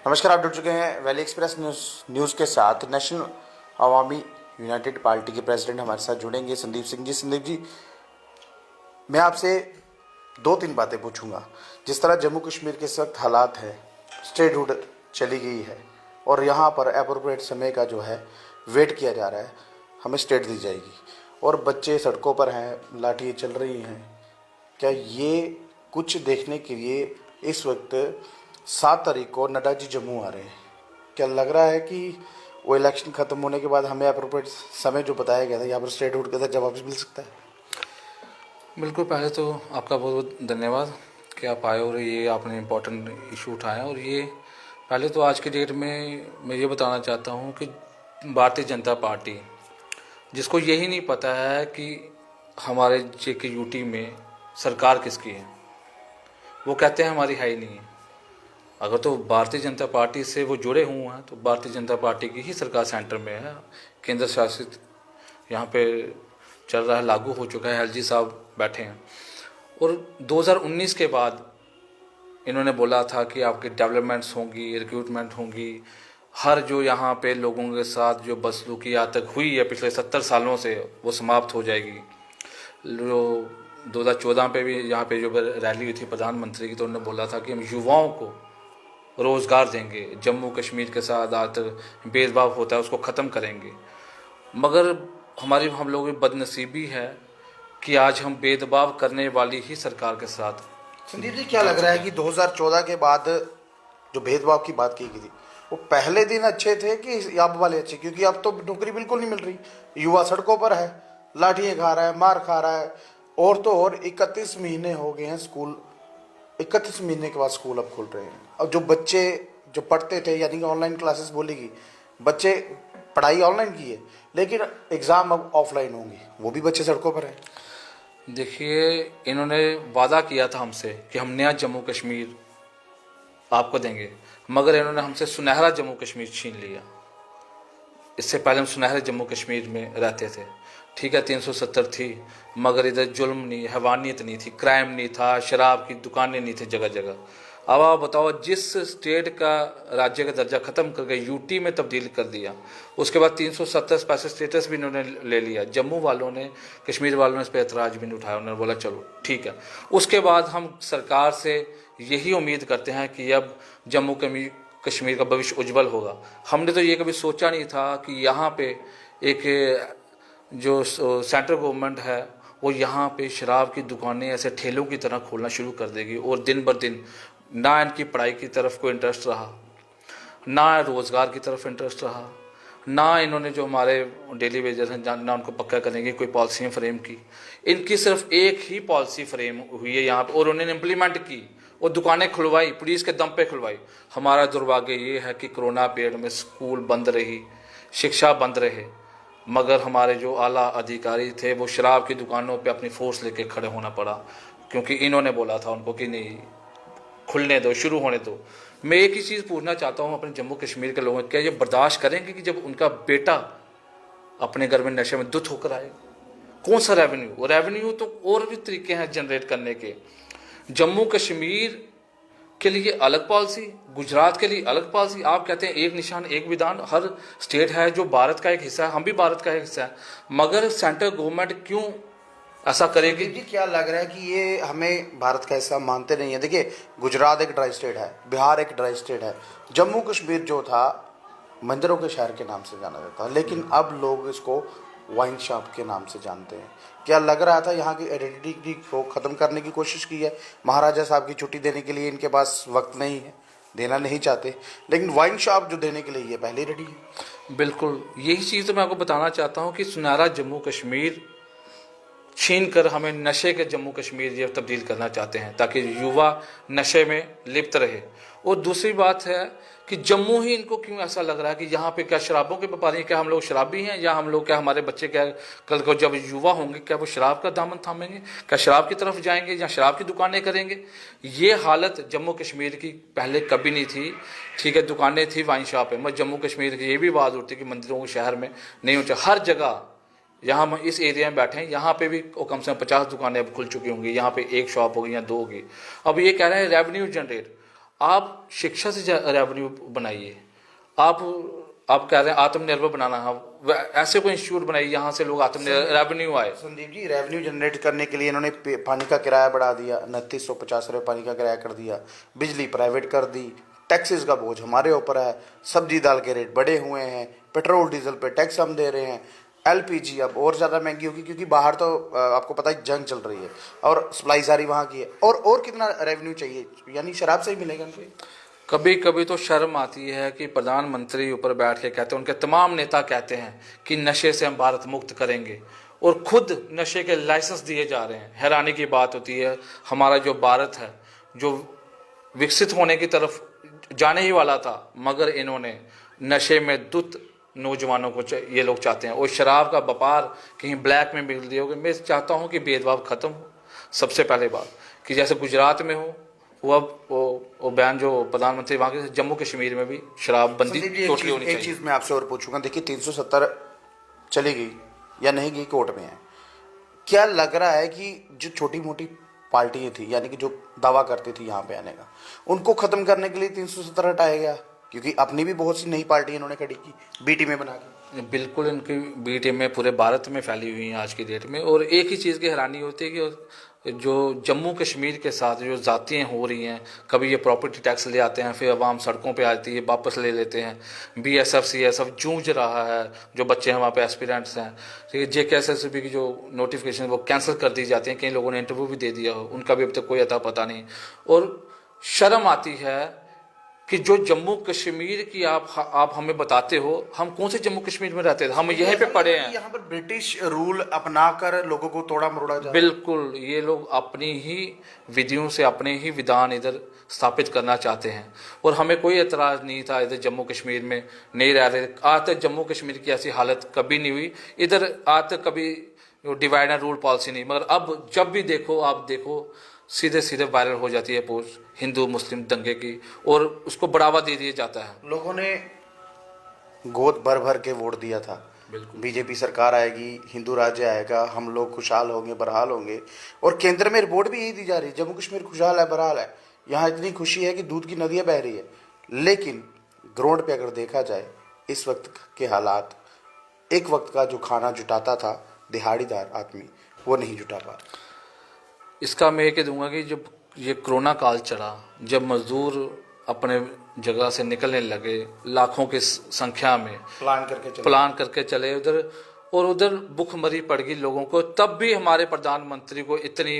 नमस्कार, आप जुड़ चुके हैं वैली एक्सप्रेस न्यूज़ के साथ। नेशनल अवामी यूनाइटेड पार्टी के प्रेसिडेंट हमारे साथ जुड़ेंगे, संदीप सिंह जी। संदीप जी, मैं आपसे दो तीन बातें पूछूंगा। जिस तरह जम्मू कश्मीर के इस वक्त हालात है, स्टेटहुड चली गई है और यहाँ पर अप्रोप्रिएट समय का जो है वेट किया जा रहा है, हमें स्टेट दी जाएगी और बच्चे सड़कों पर हैं, लाठियाँ चल रही हैं। क्या ये कुछ देखने के लिए इस वक्त 7 तारीख को नड्डा जी जम्मू आ रहे हैं? क्या लग रहा है कि वो इलेक्शन खत्म होने के बाद हमें अप्रोप्रिएट समय जो बताया गया था यहाँ पर स्टेटहुड के साथ जवाब मिल सकता है? बिल्कुल, पहले तो आपका बहुत बहुत धन्यवाद कि आप आए और ये आपने इम्पोर्टेंट इशू उठाया। और ये पहले तो आज के डेट में मैं ये बताना चाहता हूँ कि भारतीय जनता पार्टी, जिसको यही नहीं पता है कि हमारे जे के यूटी में सरकार किसकी है, वो कहते हैं हमारी है ही नहीं है। अगर तो भारतीय जनता पार्टी से वो जुड़े हुए हैं तो भारतीय जनता पार्टी की ही सरकार सेंटर में है, केंद्र शासित यहाँ पे चल रहा है, लागू हो चुका है, एलजी साहब बैठे हैं। और 2019 के बाद इन्होंने बोला था कि आपकी डेवलपमेंट्स होंगी, रिक्रूटमेंट होंगी, हर जो यहाँ पे लोगों के साथ जो बदसलूकियात तक हुई है पिछले 70 सालों से वो समाप्त हो जाएगी। जो 2014 पे भी यहाँ पे जो रैली हुई थी प्रधानमंत्री की, तो उन्होंने बोला था कि हम युवाओं को रोज़गार देंगे, जम्मू कश्मीर के साथ आज तक भेदभाव होता है उसको ख़त्म करेंगे। मगर हम लोगों की बदनसीबी है कि आज हम भेदभाव करने वाली ही सरकार के साथ। संदीप जी, क्या लग रहा है कि 2014 के बाद जो भेदभाव की बात की गई थी, वो पहले दिन अच्छे थे कि अब वाले अच्छे? क्योंकि अब तो नौकरी बिल्कुल नहीं मिल रही, युवा सड़कों पर है, लाठियाँ खा रहा है, मार खा रहा है। और तो और 31 महीने हो गए हैं स्कूल, 31 महीने के बाद स्कूल अब खुल रहे हैं। अब जो बच्चे जो पढ़ते थे, यानी कि ऑनलाइन क्लासेस बोलेगी, बच्चे पढ़ाई ऑनलाइन की है, लेकिन एग्ज़ाम अब ऑफलाइन होंगी, वो भी बच्चे सड़कों पर हैं। देखिए, इन्होंने वादा किया था हमसे कि हम नया जम्मू कश्मीर आपको देंगे, मगर इन्होंने हमसे सुनहरा जम्मू कश्मीर छीन लिया। इससे पहले हम सुनहरे जम्मू कश्मीर में रहते थे, ठीक है, 370 थी, मगर इधर जुल्म नहीं, हैवानियत नहीं थी, क्राइम नहीं था, शराब की दुकानें नहीं थी जगह जगह। अब आप बताओ, जिस स्टेट का राज्य का दर्जा ख़त्म कर गए, यूटी में तब्दील कर दिया, उसके बाद 370 स्पेशल स्टेटस भी इन्होंने ले लिया। जम्मू वालों ने, कश्मीर वालों ने इस पर एतराज़ भी नहीं उठाया, उन्होंने बोला चलो ठीक है। उसके बाद हम सरकार से यही उम्मीद करते हैं कि अब जम्मू कश्मीर का भविष्य उज्जवल होगा। हमने तो ये कभी सोचा नहीं था कि यहाँ पे एक जो सेंट्रल गवर्नमेंट है वो यहाँ पे शराब की दुकानें ऐसे ठेलों की तरह खोलना शुरू कर देगी, और दिन ब दिन ना इनकी पढ़ाई की तरफ कोई इंटरेस्ट रहा, ना रोज़गार की तरफ इंटरेस्ट रहा, ना इन्होंने जो हमारे डेली वेजेस हैं ना उनको पक्का करने की कोई पॉलिसी फ्रेम की। इनकी सिर्फ एक ही पॉलिसी फ्रेम हुई है यहाँ पर और उन्होंने इम्प्लीमेंट की, और दुकानें खुलवाई, पुलिस के दम पे खुलवाई। हमारा दुर्भाग्य ये है कि कोरोना पीरियड में स्कूल बंद रही, शिक्षा बंद रहे, मगर हमारे जो आला अधिकारी थे वो शराब की दुकानों पे अपनी फोर्स लेके खड़े होना पड़ा, क्योंकि इन्होंने बोला था उनको कि नहीं, खुलने दो, शुरू होने दो। मैं एक ही चीज़ पूछना चाहता हूँ अपने जम्मू कश्मीर के लोगों, क्या ये बर्दाश्त करेंगे कि जब उनका बेटा अपने घर में नशे में धुत होकर आए? कौन सा रेवेन्यू तो और भी तरीके हैं जनरेट करने के। जम्मू कश्मीर के लिए अलग पॉलिसी, गुजरात के लिए अलग पॉलिसी। आप कहते हैं एक निशान एक विधान, हर स्टेट है जो भारत का एक हिस्सा है, हम भी भारत का एक हिस्सा है, मगर सेंट्रल गवर्नमेंट क्यों ऐसा करेगी? जी, क्या लग रहा है कि ये हमें भारत का हिस्सा मानते नहीं है? देखिए, गुजरात एक ड्राई स्टेट है, बिहार एक ड्राई स्टेट है, जम्मू कश्मीर जो था मंदिरों के शहर के नाम से जाना जाता है, लेकिन अब लोग इसको वाइन शॉप के नाम से जानते हैं। क्या लग रहा था यहाँ की आइडेंटिटी को ख़त्म करने की कोशिश की है? महाराजा साहब की छुट्टी देने के लिए इनके पास वक्त नहीं है, देना नहीं चाहते, लेकिन वाइन शॉप जो देने के लिए ये पहले रेडी है। बिल्कुल, यही चीज़ तो मैं आपको बताना चाहता हूँ कि सुनहरा जम्मू कश्मीर छीन कर हमें नशे के जम्मू कश्मीर ये तब्दील करना चाहते हैं, ताकि युवा नशे में लिप्त रहे। और दूसरी बात है कि जम्मू ही इनको क्यों ऐसा लग रहा है कि यहाँ पे क्या शराबों के व्यापारी हैं? क्या हम लोग शराबी हैं? या हम लोग, क्या हमारे बच्चे क्या कल को जब युवा होंगे क्या वो शराब का दामन थामेंगे? क्या शराब की तरफ जाएंगे या शराब की दुकानें करेंगे? ये हालत जम्मू कश्मीर की पहले कभी नहीं थी। ठीक है, दुकानें थी, वाइन शॉप है, मगर जम्मू कश्मीर की ये भी बात उठती कि मंदिरों के शहर में नहीं होता। हर जगह, यहाँ हम इस एरिया में बैठे हैं, यहाँ पे भी कम से कम 50 दुकानें अब खुल चुकी होंगी, यहाँ पे एक शॉप होगी या 2 होगी। अब ये कह रहे हैं रेवेन्यू जनरेट। आप शिक्षा से रेवेन्यू बनाइए। आप कह रहे हैं आत्मनिर्भर बनाना है, ऐसे कोई इंस्टीट्यूट बनाइए यहाँ से लोग आत्मनिर्भर रेवेन्यू आए। संदीप जी, रेवेन्यू जनरेट करने के लिए इन्होंने पानी का किराया बढ़ा दिया, 2950 रुपये पानी का किराया कर दिया, बिजली प्राइवेट कर दी, टैक्सेस का बोझ हमारे ऊपर है, सब्जी दाल के रेट बढ़े हुए हैं, पेट्रोल डीजल पे टैक्स हम दे रहे हैं, एलपीजी अब और ज़्यादा महंगी होगी क्योंकि बाहर तो आपको पता है जंग चल रही है और सप्लाई सारी वहाँ की है। और कितना रेवेन्यू चाहिए, यानी शराब से ही मिलेगा इनको? कभी कभी तो शर्म आती है कि प्रधानमंत्री ऊपर बैठ के कहते हैं, उनके तमाम नेता कहते हैं कि नशे से हम भारत मुक्त करेंगे, और खुद नशे के लाइसेंस दिए जा रहे हैं। हैरानी की बात होती है, हमारा जो भारत है जो विकसित होने की तरफ जाने ही वाला था, मगर इन्होंने नशे में दुत नौजवानों को ये लोग चाहते हैं, और शराब का व्यापार कहीं ब्लैक में बिक दिया होगा। मैं चाहता हूँ कि भेदभाव खत्म हो। सबसे पहले बात कि जैसे गुजरात में हो, वो बयान जो प्रधानमंत्री वहाँ के, जम्मू कश्मीर में भी शराबबंदी टोटली होनी चाहिए। एक चीज़ मैं आपसे और पूछूंगा, देखिए 370 चली गई या नहीं गई कोर्ट में है, क्या लग रहा है कि जो छोटी मोटी पार्टियां थी यानी कि जो दावा करती थी यहाँ पे आने का, उनको खत्म करने के लिए 370 हटाया गया? क्योंकि अपनी भी बहुत सी नई पार्टी इन्होंने खड़ी की बी टीमें बना के। बिल्कुल, इनकी बी टीमें पूरे भारत में फैली हुई हैं आज की डेट में। और एक ही चीज़ की हैरानी होती है कि जो जम्मू कश्मीर के साथ जो जातियाँ हो रही हैं, कभी ये प्रॉपर्टी टैक्स ले आते हैं, फिर अवाम सड़कों पे आती है, वापस ले लेते हैं। बीएसएफ सीएसएफ जूझ रहा है, जो बच्चे हैं वहाँ पे एस्पिरेंट्स हैं, ठीक है। जेकेएसएसबी की जो नोटिफिकेशन वो कैंसिल कर दी जाती हैं, कई लोगों ने इंटरव्यू भी दे दिया हो, उनका भी अब तक कोई अता पता नहीं। और शर्म आती है कि जो जम्मू कश्मीर की आप हमें बताते हो, हम कौन से जम्मू कश्मीर में रहते थे, हम यहीं पे पड़े हैं। यहाँ पर ब्रिटिश रूल अपनाकर लोगों को तोड़ा मरोड़ा जा। बिल्कुल, ये लोग अपनी ही विधियों से अपने ही विधान इधर स्थापित करना चाहते हैं, और हमें कोई एतराज़ नहीं था इधर जम्मू कश्मीर में नहीं रह रहे। आज तक जम्मू कश्मीर की ऐसी हालत कभी नहीं हुई, इधर आज तक कभी डिवाइड एंड रूल पॉलिसी नहीं। मगर अब जब भी देखो, आप देखो, सीधे सीधे वायरल हो जाती है पोस्ट हिंदू मुस्लिम दंगे की, और उसको बढ़ावा दे दिया जाता है। लोगों ने गोद भर भर के वोट दिया था, बीजेपी सरकार आएगी, हिंदू राज्य आएगा, हम लोग खुशहाल होंगे, बरहाल होंगे, और केंद्र में रिपोर्ट भी यही दी जा रही है, जम्मू कश्मीर खुशहाल है, बरहाल है। यहाँ इतनी खुशी है कि दूध की नदियाँ बह रही है। लेकिन ग्राउंड पे अगर देखा जाए इस वक्त के हालात, एक वक्त का जो खाना जुटाता था दिहाड़ीदार आदमी, वो नहीं जुटा पा रहा। इसका मैं ये कह दूंगा कि जब ये कोरोना काल चला, जब मजदूर अपने जगह से निकलने लगे लाखों की संख्या में, प्लान करके चले उधर, और उधर भुखमरी पड़ गई लोगों को, तब भी हमारे प्रधानमंत्री को इतनी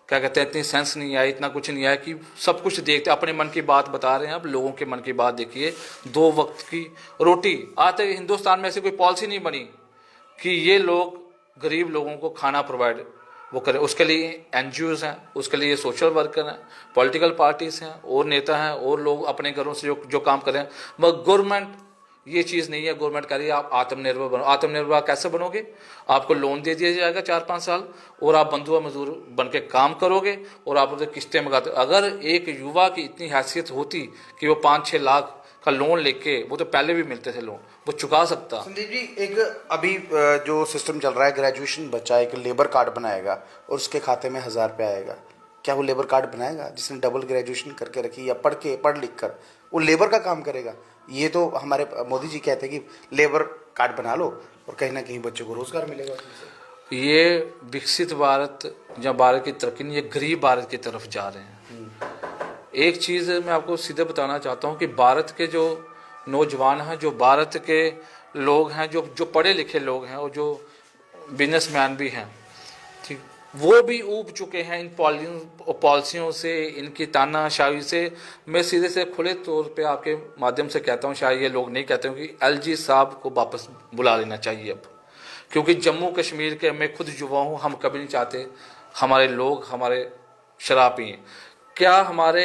क्या कहते हैं, इतनी सेंस नहीं आई, इतना कुछ नहीं आया कि सब कुछ देखते, अपने मन की बात बता रहे हैं। अब लोगों के मन की बात देखिए, 2 वक्त की रोटी, आज तक हिंदुस्तान में ऐसी कोई पॉलिसी नहीं बनी कि ये लोग गरीब लोगों को खाना प्रोवाइड वो करें। उसके लिए एनजीओज हैं, उसके लिए सोशल वर्कर हैं, पॉलिटिकल पार्टीज हैं, और नेता हैं, और लोग अपने घरों से जो काम कर रहे हैं। मगर गवर्नमेंट ये चीज़ नहीं है। गवर्नमेंट कह रही है आप आत्मनिर्भर बनो। आत्मनिर्भर कैसे बनोगे? आपको लोन दे दिया जाएगा 4-5 साल, और आप बंधुआ मजदूर बन के काम करोगे, और आप उधर किस्तें मंगाते। अगर एक युवा की इतनी हैसियत होती कि वो 5-6 लाख का लोन लेके, वो तो पहले भी मिलते थे लोन, वो चुका सकता। संदीप जी, एक अभी जो सिस्टम चल रहा है, ग्रेजुएशन बच्चा एक लेबर कार्ड बनाएगा और उसके खाते में 1000 रुपये आएगा। क्या वो लेबर कार्ड बनाएगा जिसने डबल ग्रेजुएशन करके रखी, या पढ़ लिख कर वो लेबर का काम करेगा? ये तो हमारे मोदी जी कहते हैं कि लेबर कार्ड बना लो और कहीं ना कहीं बच्चों को रोजगार मिलेगा। ये विकसित भारत या भारत की तरक्की नहीं, ये गरीब भारत की तरफ जा रहे हैं। एक चीज़ मैं आपको सीधे बताना चाहता हूँ कि भारत के जो नौजवान हैं, जो भारत के लोग हैं, जो पढ़े लिखे लोग हैं, और जो बिजनेसमैन भी हैं, ठीक, वो भी ऊब चुके हैं इन पॉलिसियों से, इनकी तानाशाही से। मैं सीधे से खुले तौर पे आपके माध्यम से कहता हूँ, शायद ये लोग नहीं कहते हूँ, कि एलजी साहब को वापस बुला लेना चाहिए अब। क्योंकि जम्मू कश्मीर के, मैं खुद युवा हूँ, हम कभी नहीं चाहते हमारे लोग हमारे शराब पिए। क्या हमारे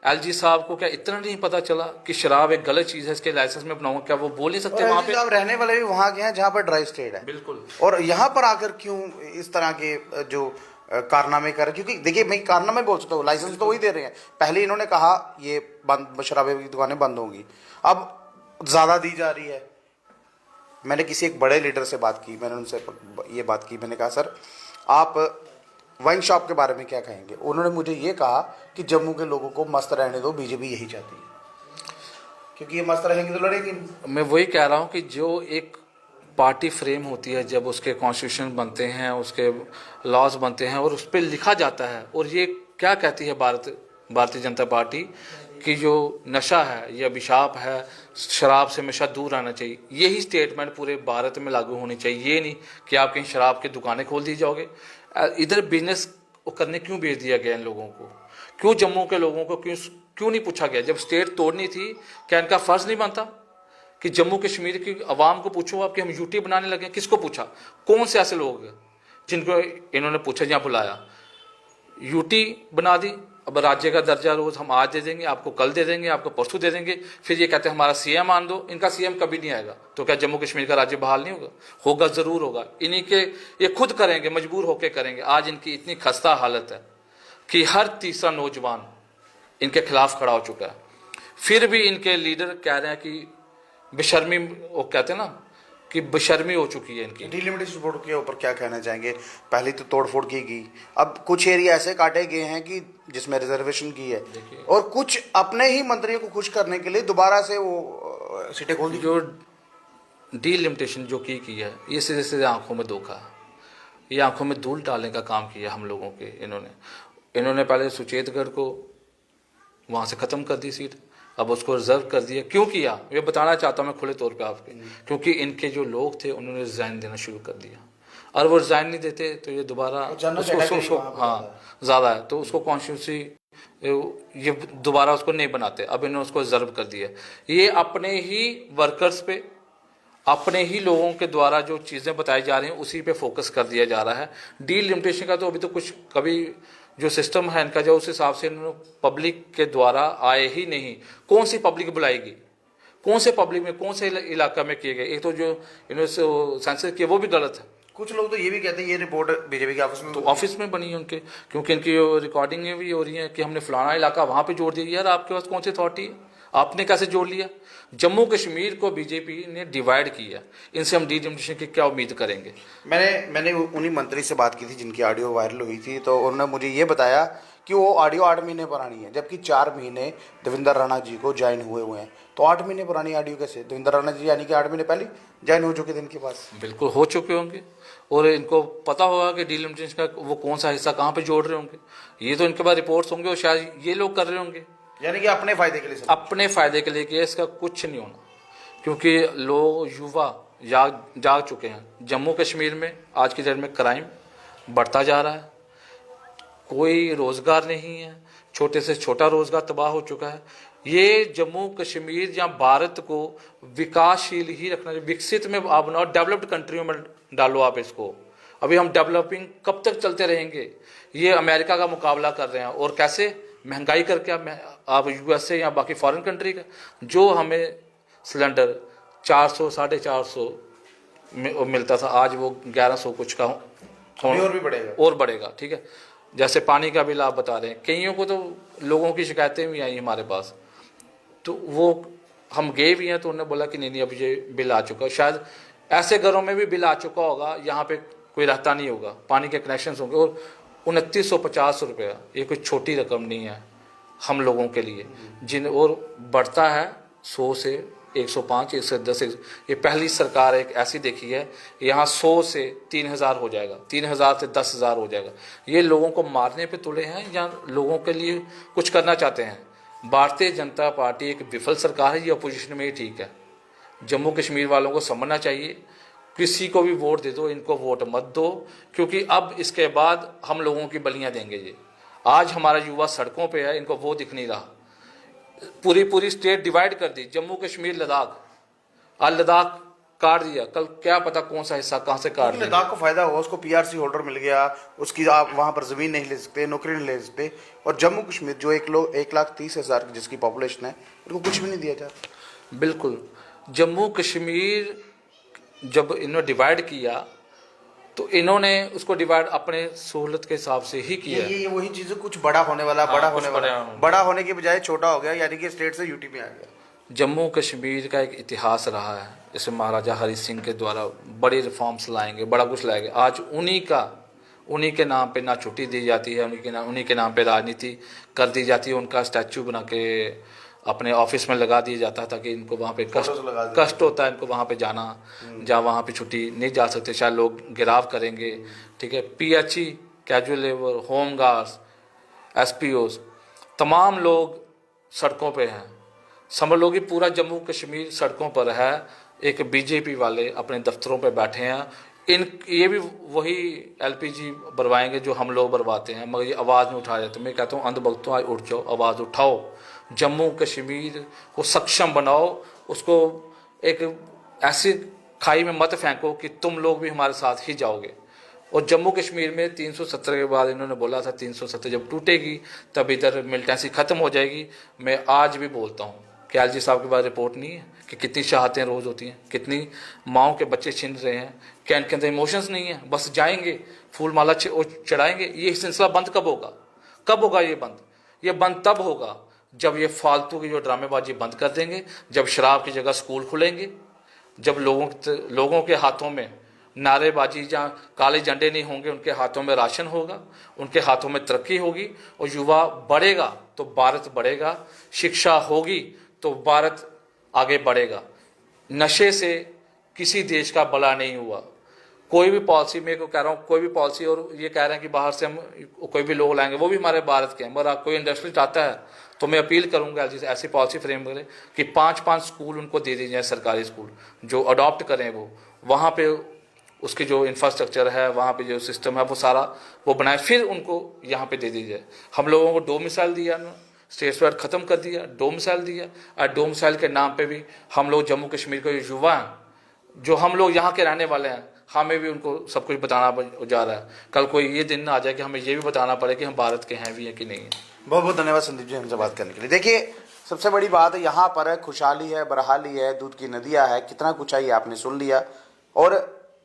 एलजी साहब को क्या इतना नहीं पता चला कि शराब एक गलत चीज़ है, इसके लाइसेंस में बनाऊंगा? क्या वो बोल नहीं सकते? वहाँ पे रहने वाले भी वहाँ के हैं जहाँ पर ड्राई स्टेट है। बिल्कुल। और यहाँ पर आकर क्यों इस तरह के जो कारनामे कर, क्योंकि देखिए मैं कारनामे बोल सकता हूँ, लाइसेंस तो वही दे रहे हैं। पहले इन्होंने कहा ये बंद, शराबे की दुकानें बंद होंगी, अब ज़्यादा दी जा रही है। मैंने किसी एक बड़े लीडर से बात की, मैंने उनसे ये बात की, मैंने कहा सर आप वाइन शॉप के बारे में क्या कहेंगे? उन्होंने मुझे ये कहा कि जम्मू के लोगों को मस्त रहने दो, बीजेपी यही चाहती है, क्योंकि ये मस्त रहेंगे तो लड़ेंगे नहीं। मैं वही कह रहा हूँ कि जो एक पार्टी फ्रेम होती है, जब उसके कॉन्स्टिट्यूशन बनते हैं, उसके लॉज बनते हैं और उस पर लिखा जाता है, और ये क्या कहती है भारतीय जनता पार्टी कि जो नशा है, ये अभिशाप है, शराब से हमेशा दूर रहना चाहिए, यही स्टेटमेंट पूरे भारत में लागू होनी चाहिए। ये नहीं कि आप कहीं शराब की दुकानें खोल दी जाओगे। इधर बिजनेस करने क्यों भेज दिया गया इन लोगों को? क्यों जम्मू के लोगों को क्यों नहीं पूछा गया? जब स्टेट तोड़नी थी, क्या इनका फर्ज नहीं बनता कि जम्मू कश्मीर की आवाम को पूछो आप कि हम यूटी बनाने लगे? किसको पूछा? कौन से ऐसे लोग जिनको इन्होंने पूछा, यहाँ बुलाया, यूटी बना दी, अब राज्य का दर्जा रोज हम आज दे देंगे, आपको कल दे देंगे, आपको परसों दे देंगे, फिर ये कहते हैं हमारा सीएम आन दो। इनका सीएम कभी नहीं आएगा, तो क्या जम्मू कश्मीर का राज्य बहाल नहीं होगा? होगा, जरूर होगा। इन्हीं के ये खुद करेंगे, मजबूर होकर करेंगे। आज इनकी इतनी खस्ता हालत है कि हर तीसरा नौजवान इनके खिलाफ खड़ा हो चुका है। फिर भी इनके लीडर कह रहे हैं कि बेशर्मी, वो कहते हैं ना कि बेशर्मी हो चुकी है इनकी। डिलिमिटेशन बोर्ड के ऊपर क्या कहना चाहेंगे? पहले तो तोड़फोड़ की गई, अब कुछ एरिया ऐसे काटे गए हैं कि जिसमें रिजर्वेशन की है, और कुछ अपने ही मंत्रियों को खुश करने के लिए दोबारा से वो सीटें खोल दी। जो डिलिमिटेशन जो की है, ये सीधे सीधे आंखों में धोखा है, ये आंखों में धूल डालने का काम किया हम लोगों के। इन्होंने पहले सुचेतगढ़ को वहाँ से ख़त्म कर दी सीट, अब उसको रिजर्व कर दिया। क्यों किया ये बताना चाहता हूँ मैं खुले तौर पे आपके, क्योंकि इनके जो लोग थे उन्होंने रिजाइन देना शुरू कर दिया, और वो रिजाइन नहीं देते तो ये दोबारा उसको हाँ ज़्यादा है तो उसको कॉन्स्टिट्यूंसी ये दोबारा उसको नहीं बनाते। अब इन्होंने उसको रिजर्व कर दिया। ये अपने ही वर्कर्स पे, अपने ही लोगों के द्वारा जो चीज़ें बताई जा रही हैं उसी पे फोकस कर दिया जा रहा है। डीलिमिटेशन का तो अभी तो कुछ कभी जो सिस्टम है इनका, जो उस हिसाब से इन्होंने पब्लिक के द्वारा आए ही नहीं। कौन सी पब्लिक बुलाएगी? कौन से पब्लिक में, कौन से इलाका में किए गए? एक तो जो इन्होंने सेंसस किया वो भी गलत है। कुछ लोग तो ये भी कहते हैं ये रिपोर्ट बीजेपी के ऑफिस में, तो ऑफिस में बनी है उनके, क्योंकि इनकी रिकॉर्डिंगें भी हो रही हैं कि हमने फलाना इलाका वहाँ पे जोड़ दिया। यार आपके पास कौन सी अथॉरिटी है? आपने कैसे जोड़ लिया? जम्मू कश्मीर को बीजेपी ने डिवाइड किया, इनसे हम डिलिमिटेशन की क्या उम्मीद करेंगे? मैंने उन्हीं मंत्री से बात की थी जिनकी ऑडियो वायरल हुई थी, तो उन्होंने मुझे ये बताया कि वो ऑडियो 8 महीने पुरानी है, जबकि 4 महीने देवेंद्र राणा जी को ज्वाइन हुए हैं। तो 8 महीने पुरानी ऑडियो कैसे? देवेंद्र राणा जी यानी कि 8 महीने पहले ज्वाइन हो चुके थे इनके पास। बिल्कुल हो चुके होंगे, और इनको पता होगा कि डिलिमिटेशन का वो कौन सा हिस्सा कहाँ पे जोड़ रहे होंगे। ये तो इनके पास रिपोर्ट्स होंगे और शायद ये लोग कर रहे होंगे, यानी कि अपने फायदे के लिए अपने फायदे के लिए किया। इसका कुछ नहीं होना, क्योंकि लोग युवा जाग चुके हैं। जम्मू कश्मीर में आज की डेट में क्राइम बढ़ता जा रहा है, कोई रोजगार नहीं है, छोटे से छोटा रोजगार तबाह हो चुका है। ये जम्मू कश्मीर या भारत को विकासशील ही रखना चाहिए। विकसित में आप बनाओ, डेवलप्ड कंट्रियों में डालो आप इसको। अभी हम डेवलपिंग कब तक चलते रहेंगे? ये अमेरिका का मुकाबला कर रहे हैं, और कैसे? महंगाई करके। आप यूएसए या बाकी फॉरेन कंट्री का जो हमें सिलेंडर 400 450 मिलता था, आज वो 1100 कुछ का और भी बढ़ेगा, और बढ़ेगा। ठीक है, जैसे पानी का बिल आप बता रहे हैं, कईयों को तो लोगों की शिकायतें भी आई हमारे पास, तो वो हम गए भी हैं तो उन्होंने बोला कि नहीं अब ये बिल आ चुका। शायद ऐसे घरों में भी बिल आ चुका होगा, यहाँ पे कोई रहता नहीं होगा, पानी के कनेक्शन होंगे, और 2950 रुपया ये कोई छोटी रकम नहीं है हम लोगों के लिए। और बढ़ता है 100 से 105, 110। ये पहली सरकार एक ऐसी देखी है, यहाँ 100 से 3000 हो जाएगा, 3000 से 10,000 हो जाएगा। ये लोगों को मारने पे तुले हैं या लोगों के लिए कुछ करना चाहते हैं? भारतीय जनता पार्टी एक विफल सरकार है, ये अपोजिशन में ही ठीक है। जम्मू कश्मीर वालों को समझना चाहिए, किसी को भी वोट दे दो, इनको वोट मत दो, क्योंकि अब इसके बाद हम लोगों की बलियां देंगे ये। आज हमारा युवा सड़कों पे है, इनको वो दिख नहीं रहा। पूरी स्टेट डिवाइड कर दी, जम्मू कश्मीर लद्दाख, आज लद्दाख काट दिया, कल क्या पता कौन सा हिस्सा कहाँ से काट दिया। लद्दाख को फायदा हुआ, उसको पीआरसी होल्डर मिल गया, उसकी आप वहाँ पर जमीन नहीं ले सकते, नौकरी नहीं ले सकते। और जम्मू कश्मीर जो 1,30,000 जिसकी पॉपुलेशन है, उनको कुछ भी नहीं दिया जाता। बिल्कुल, जम्मू कश्मीर जब इन्होंने डिवाइड किया तो इन्होंने उसको डिवाइड अपने सहूलत के हिसाब से ही किया। ये वही चीज़ें, कुछ बड़ा होने वाला, हाँ, बड़ा होने के बजाय छोटा हो गया, यानी कि स्टेट से यूटी में आ गया। जम्मू कश्मीर का एक इतिहास रहा है, जैसे महाराजा हरि सिंह के द्वारा बड़े रिफॉर्म्स लाएंगे, बड़ा कुछ लाएंगे। आज उन्हीं के नाम पे ना छुट्टी दी जाती है, उन्हीं के नाम पे राजनीति कर दी जाती है। उनका स्टैचू बना के अपने ऑफिस में लगा दिया जाता है ताकि इनको वहाँ पे कष्ट होता है इनको वहाँ पे जाना, जहाँ वहाँ पे छुट्टी नहीं जा सकते, शायद लोग गिराव करेंगे। ठीक है, PHE, casual labour, home guards, SPOs, तमाम लोग सड़कों पे हैं। समझ लो कि पूरा जम्मू कश्मीर सड़कों पर है। एक BJP वाले अपने दफ्तरों पे बैठे हैं। ये भी वही LPG भरवाएंगे जो हम लोग भरवाते हैं, मगर ये आवाज़ नहीं उठाया जाता। मैं कहता हूँ अंधभक्तों, आज उठ जाओ, आवाज़ उठाओ, जम्मू कश्मीर को सक्षम बनाओ, उसको एक ऐसी खाई में मत फेंको कि तुम लोग भी हमारे साथ ही जाओगे। और जम्मू कश्मीर में 370 के बाद इन्होंने बोला था 370 जब टूटेगी तब इधर मिलिटेंसी ख़त्म हो जाएगी। मैं आज भी बोलता हूँ कि LG साहब के पास रिपोर्ट नहीं है कि कितनी शहादतें रोज़ होती हैं, कितनी माओं के बच्चे छिन रहे हैं, क्या इनके अंदर इमोशंस नहीं है? बस जाएंगे, फूल माला चढ़ाएंगे। ये सिलसिला बंद कब होगा? कब होगा ये बंद? ये बंद तब होगा जब ये फालतू की जो ड्रामेबाजी बंद कर देंगे, जब शराब की जगह स्कूल खुलेंगे, जब लोगों के हाथों में नारेबाजी, जहाँ काले झंडे नहीं होंगे, उनके हाथों में राशन होगा, उनके हाथों में तरक्की होगी और युवा बढ़ेगा तो भारत बढ़ेगा, शिक्षा होगी तो भारत आगे बढ़ेगा। नशे से किसी देश का भला नहीं हुआ। कोई भी पॉलिसी, मैं को कह रहा हूँ, कोई भी पॉलिसी, और ये कह रहे हैं कि बाहर से हम कोई भी लोग लाएंगे, वो भी हमारे भारत के हैं, मगर कोई इंडस्ट्रिस्ट आता है तो मैं अपील करूंगा LG से ऐसी पॉलिसी फ्रेम करें कि 5-5 स्कूल उनको दे दी जाए, सरकारी स्कूल जो अडॉप्ट करें, वो वहाँ पे उसके जो इंफ्रास्ट्रक्चर है, वहाँ पे जो सिस्टम है, वो सारा वो बनाए, फिर उनको यहाँ पे दे दी जाए। हम लोगों को डोमिसाइल दिया ना, स्टेट स्वेट ख़त्म कर दिया, डोमिसाइल दिया, और डोमिसाइल के नाम पे भी हम लोग जम्मू कश्मीर के युवा हैं, जो हम लोग यहाँ के रहने वाले हैं, हमें भी उनको सब कुछ बताना जा रहा है। कल कोई ये दिन ना आ जाए कि हमें ये भी बताना पड़े कि हम भारत के हैं भी हैं कि नहीं है। बहुत बहुत धन्यवाद संदीप जी हमसे बात करने के लिए। देखिए, सबसे बड़ी बात है यहाँ पर खुशहाली है, बरहाली है, दूध की नदियाँ है, कितना कुछ है ये आपने सुन लिया। और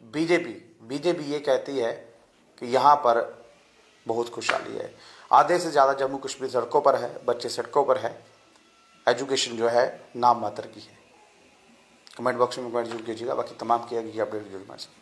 बीजेपी ये कहती है कि यहाँ पर बहुत खुशहाली है। आधे से ज़्यादा जम्मू कश्मीर सड़कों पर है, बच्चे सड़कों पर है, एजुकेशन जो है नाम मात्र की है। कमेंट बॉक्स में कमेंट जरूर कीजिएगा। बाकी तमाम किया गया अपडेट जरूर हमारे साथ।